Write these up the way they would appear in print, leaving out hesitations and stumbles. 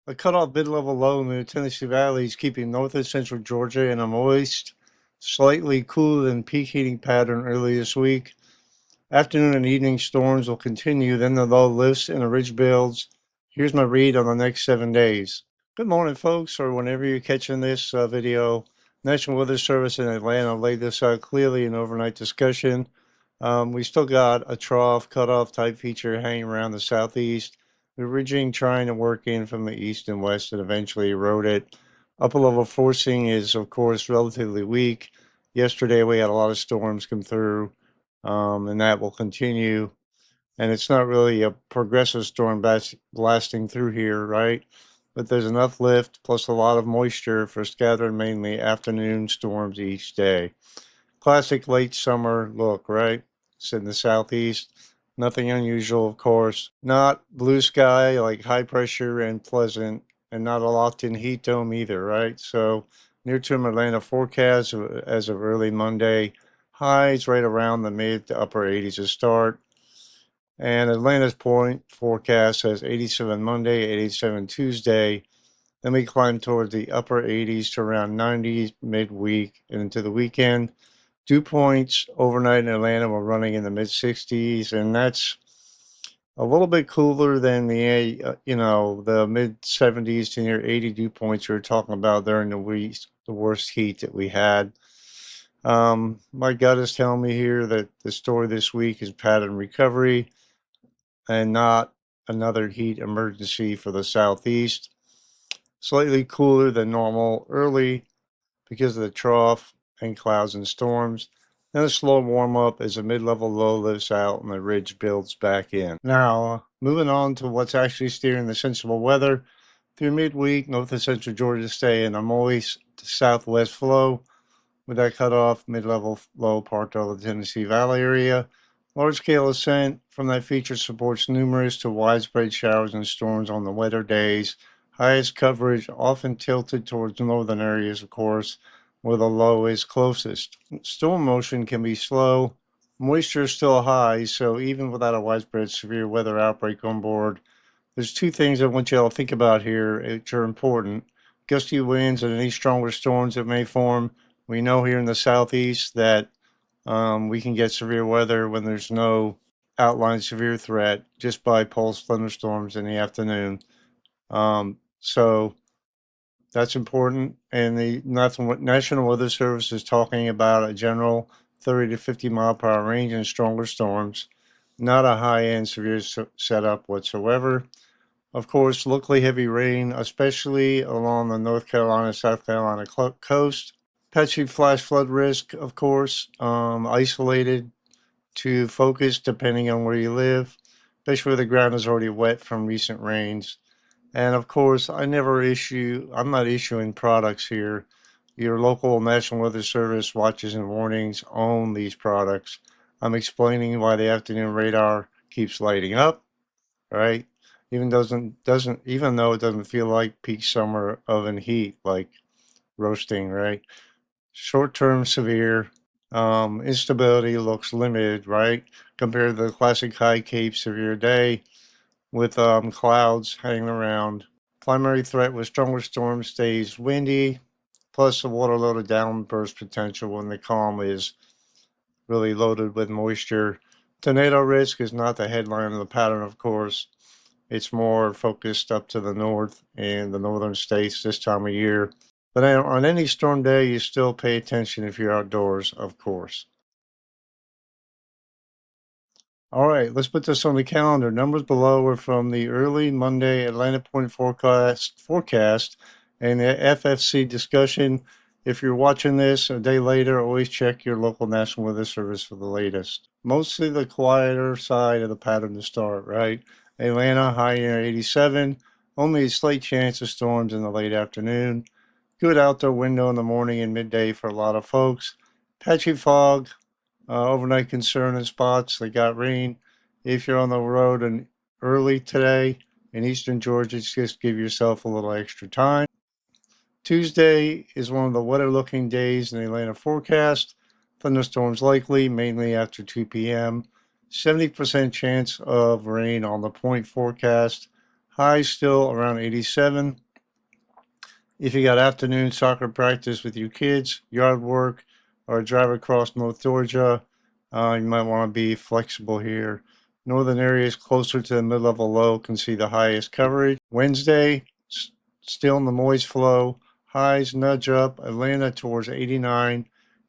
A cutoff mid-level low in the Tennessee Valley is keeping north and central Georgia in a moist, slightly cooler than peak heating pattern early this week. Afternoon and evening storms will continue, then the low lifts and the ridge builds. Here's my read on the next 7 days. Good morning, folks, or whenever you're catching this video. National Weather Service in Atlanta laid this out clearly in overnight discussion. We still got a trough cutoff type feature hanging around the southeast. The ridging trying to work in from the east and west and eventually erode it. Upper level forcing is, of course, relatively weak. Yesterday we had a lot of storms come through, and that will continue. And it's not really a progressive storm blasting through here, right? But there's enough lift plus a lot of moisture for scattered mainly afternoon storms each day. Classic late summer look, right? It's in the southeast. Nothing unusual, of course. Not blue sky, like high pressure and pleasant, and not a locked-in heat dome either, right? So near-term Atlanta forecast as of early Monday. Highs right around the mid to upper 80s to start. And Atlanta's point forecast says 87 Monday, 87 Tuesday. Then we climb towards the upper 80s to around 90 midweek and into the weekend. Dew points overnight in Atlanta were running in the mid 60s, and that's a little bit cooler than the mid 70s to near 80 dew points we were talking about during the worst heat that we had. My gut is telling me here that the story this week is pattern recovery and not another heat emergency for the southeast. Slightly cooler than normal early because of the trough and clouds and storms. Then a slow warm up as a mid-level low lifts out and the ridge builds back in. Now, moving on to what's actually steering the sensible weather. Through midweek, north and central Georgia stay in a moist southwest flow with that cutoff mid-level low part of the Tennessee Valley area. Large-scale ascent from that feature supports numerous to widespread showers and storms on the wetter days. Highest coverage often tilted towards northern areas, of course, where the low is closest. Storm motion can be slow. Moisture is still high, so even without a widespread severe weather outbreak on board, there's two things I want you all to think about here which are important. Gusty winds and any stronger storms that may form. We know here in the southeast that we can get severe weather when there's no outlined severe threat just by pulse thunderstorms in the afternoon. So that's important. And the National Weather Service is talking about a general 30 to 50 mile per hour range and stronger storms, not a high-end severe setup whatsoever. Of course, locally heavy rain, especially along the North Carolina, South Carolina coast. Patchy flash flood risk, of course, isolated to focus depending on where you live, especially where the ground is already wet from recent rains. And of course, I'm not issuing products here. Your local National Weather Service watches and warnings own these products. I'm explaining why the afternoon radar keeps lighting up, right? Even though it doesn't feel like peak summer oven heat, like roasting, right? Short-term severe instability looks limited, right? Compared to the classic high Cape severe day with clouds hanging around. Primary threat with stronger storms stays windy, plus the water loaded downburst potential when the calm is really loaded with moisture. Tornado risk is not the headline of the pattern, of course. It's more focused up to the north and the northern states this time of year. But on any storm day, you still pay attention if you're outdoors, of course. All right, let's put this on the calendar. Numbers below are from the early Monday Atlanta point forecast and the FFC discussion. If you're watching this a day later, always check your local National Weather Service for the latest. Mostly the quieter side of the pattern to start, right? Atlanta, high near 87. Only a slight chance of storms in the late afternoon. Good outdoor window in the morning and midday for a lot of folks. Patchy fog, overnight concern in spots that got rain. If you're on the road and early today in eastern Georgia, just give yourself a little extra time. Tuesday is one of the wetter looking days in the Atlanta forecast. Thunderstorms likely, mainly after 2 p.m. 70% chance of rain on the point forecast. High still around 87. If you got afternoon soccer practice with your kids, yard work, or a drive across North Georgia, you might want to be flexible here. Northern areas closer to the mid-level low can see the highest coverage. Wednesday, still in the moist flow. Highs nudge up. Atlanta towards 89.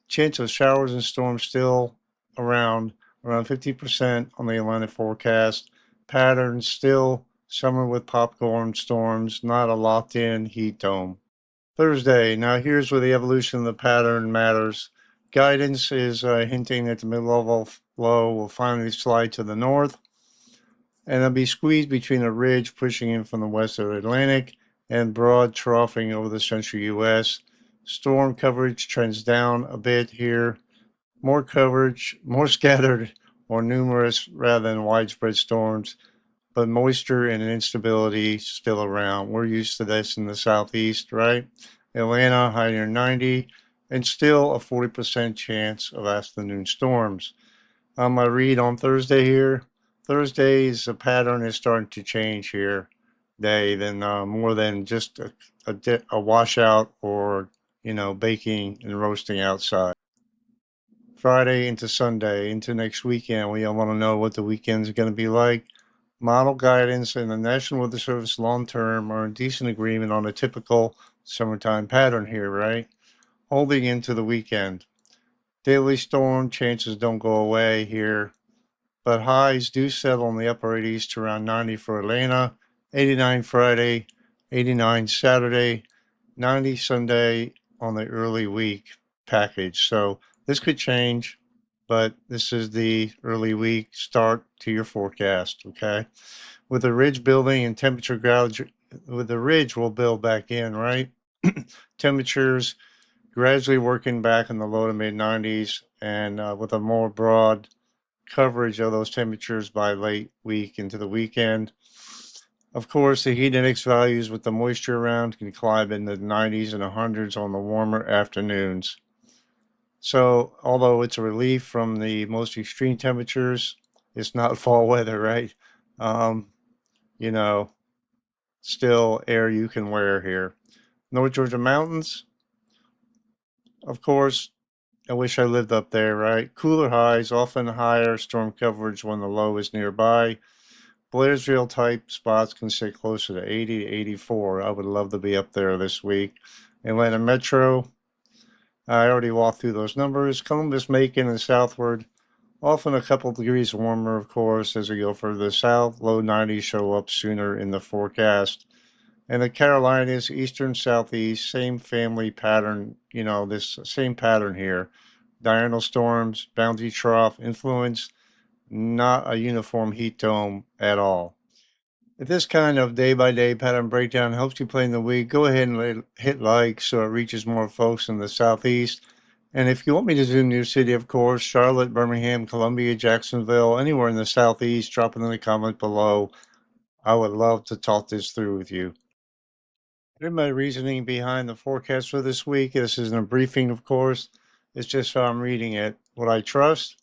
Chance of showers and storms still around 50% on the Atlanta forecast. Patterns still summer with popcorn storms, not a locked in heat dome. Thursday. Now here's where the evolution of the pattern matters. Guidance is hinting that the mid-level low will finally slide to the north, and it'll be squeezed between a ridge pushing in from the west of the Atlantic and broad troughing over the central U.S. Storm coverage trends down a bit here. More coverage, more scattered or numerous rather than widespread storms, but moisture and instability still around. We're used to this in the southeast, right? Atlanta, high near 90, and still a 40% chance of afternoon storms. My read on Thursday here. Thursday's pattern is starting to change here. Than more than just a washout or baking and roasting outside. Friday into Sunday into next weekend. We all want to know what the weekend's going to be like. Model guidance and the National Weather Service long term are in decent agreement on a typical summertime pattern here, right? Holding into the weekend. Daily storm chances don't go away here, but highs do settle in the upper 80s to around 90 for Atlanta, 89 Friday, 89 Saturday, 90 Sunday on the early week package. So this could change, but this is the early week start to your forecast, okay? With the ridge building and temperature gradually, with the ridge will build back in, right? Temperatures gradually working back in the low to mid 90s, and with a more broad coverage of those temperatures by late week into the weekend. Of course, the heat index values with the moisture around can climb in the 90s and 100s on the warmer afternoons. So, although it's a relief from the most extreme temperatures, it's not fall weather, right? Um, you know, still air you can wear here. North Georgia mountains, of course, I wish I lived up there, right? Cooler highs, often higher storm coverage when the low is nearby. Blairsville type spots can sit closer to 80 to 84. I would love to be up there this week. Atlanta Metro, I already walked through those numbers. Columbus, Macon, and southward, often a couple degrees warmer, of course, as we go further south. Low 90s show up sooner in the forecast. And the Carolinas, eastern, southeast, same family pattern, this same pattern here. Diurnal storms, boundary trough influence, not a uniform heat dome at all. If this kind of day-by-day pattern breakdown helps you plan the week, go ahead and hit like so it reaches more folks in the southeast. And if you want me to zoom to your city, of course, Charlotte, Birmingham, Columbia, Jacksonville, anywhere in the southeast, drop it in the comment below. I would love to talk this through with you. Here's my reasoning behind the forecast for this week. This isn't a briefing, of course. It's just how I'm reading it. What I trust,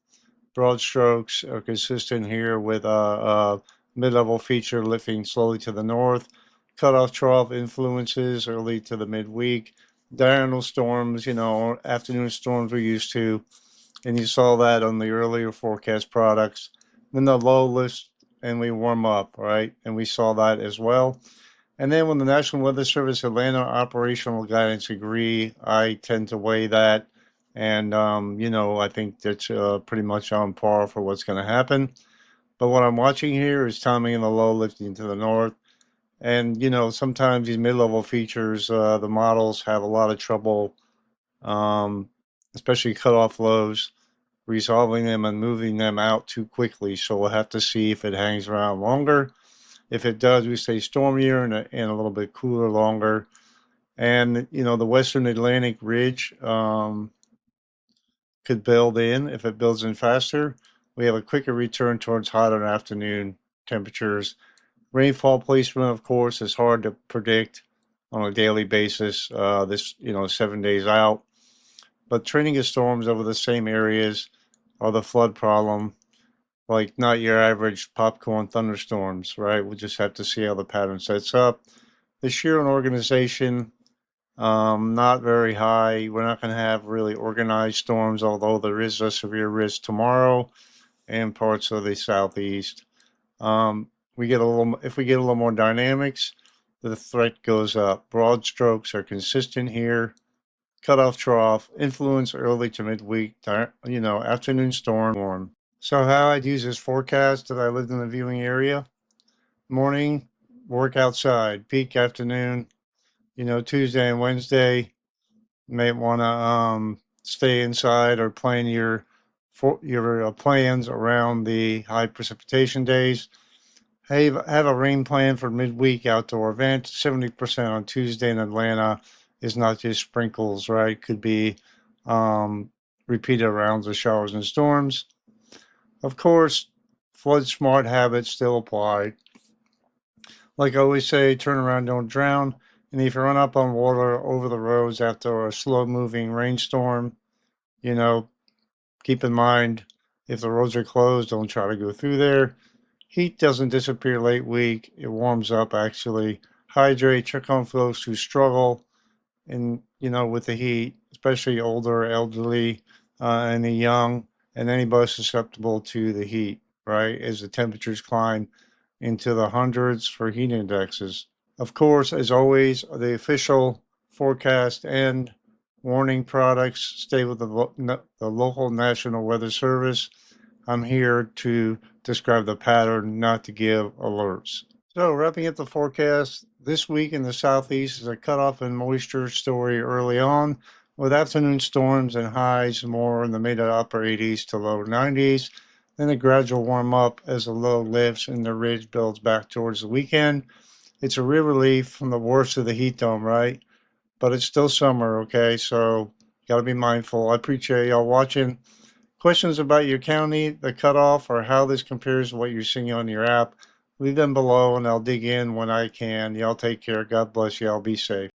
broad strokes are consistent here with a mid-level feature lifting slowly to the north. Cutoff trough influences early to the midweek. Diurnal storms, afternoon storms we're used to. And you saw that on the earlier forecast products. Then the low lifts and we warm up, right? And we saw that as well. And then when the National Weather Service Atlanta operational guidance agree, I tend to weigh that. And, I think that's pretty much on par for what's going to happen. But what I'm watching here is timing in the low lifting to the north. And, sometimes these mid-level features, the models have a lot of trouble, especially cutoff lows, resolving them and moving them out too quickly. So we'll have to see if it hangs around longer. If it does, we stay stormier and a little bit cooler longer. And, the Western Atlantic Ridge could build in. If it builds in faster, we have a quicker return towards hotter afternoon temperatures. Rainfall placement, of course, is hard to predict on a daily basis, 7 days out. But trending of storms over the same areas are the flood problem. like not your average popcorn thunderstorms, right? We'll just have to see how the pattern sets up. The shear and organization, not very high. We're not going to have really organized storms, although there is a severe risk tomorrow and parts of the southeast. We get a little, if we get a little more dynamics, the threat goes up. Broad strokes are consistent here. Cutoff trough, influence early to midweek, afternoon storm. So how I'd use this forecast that I lived in the viewing area. Morning, work outside. Peak afternoon, Tuesday and Wednesday, you may want to stay inside or plan your plans around the high precipitation days. Have a rain plan for midweek outdoor event. 70% on Tuesday in Atlanta is not just sprinkles, right? Could be repeated rounds of showers and storms. Of course, flood smart habits still apply. Like I always say, turn around, don't drown. And if you run up on water over the roads after a slow moving rainstorm, keep in mind if the roads are closed, don't try to go through there. Heat doesn't disappear late week. It warms up actually. Hydrate, check on folks who struggle with the heat, especially older, elderly, and the young, and anybody susceptible to the heat, right? As the temperatures climb into the hundreds for heat indexes. Of course, as always, the official forecast and warning products stay with the local National Weather Service. I'm here to describe the pattern, not to give alerts. So, wrapping up the forecast, this week in the southeast is a cutoff in moisture story early on, with afternoon storms and highs more in the mid to upper 80s to low 90s. Then a gradual warm up as the low lifts and the ridge builds back towards the weekend. It's a real relief from the worst of the heat dome, right? But it's still summer, okay? So, got to be mindful. I appreciate y'all watching. Questions about your county, the cutoff, or how this compares to what you're seeing on your app, leave them below and I'll dig in when I can. Y'all take care. God bless y'all. Be safe.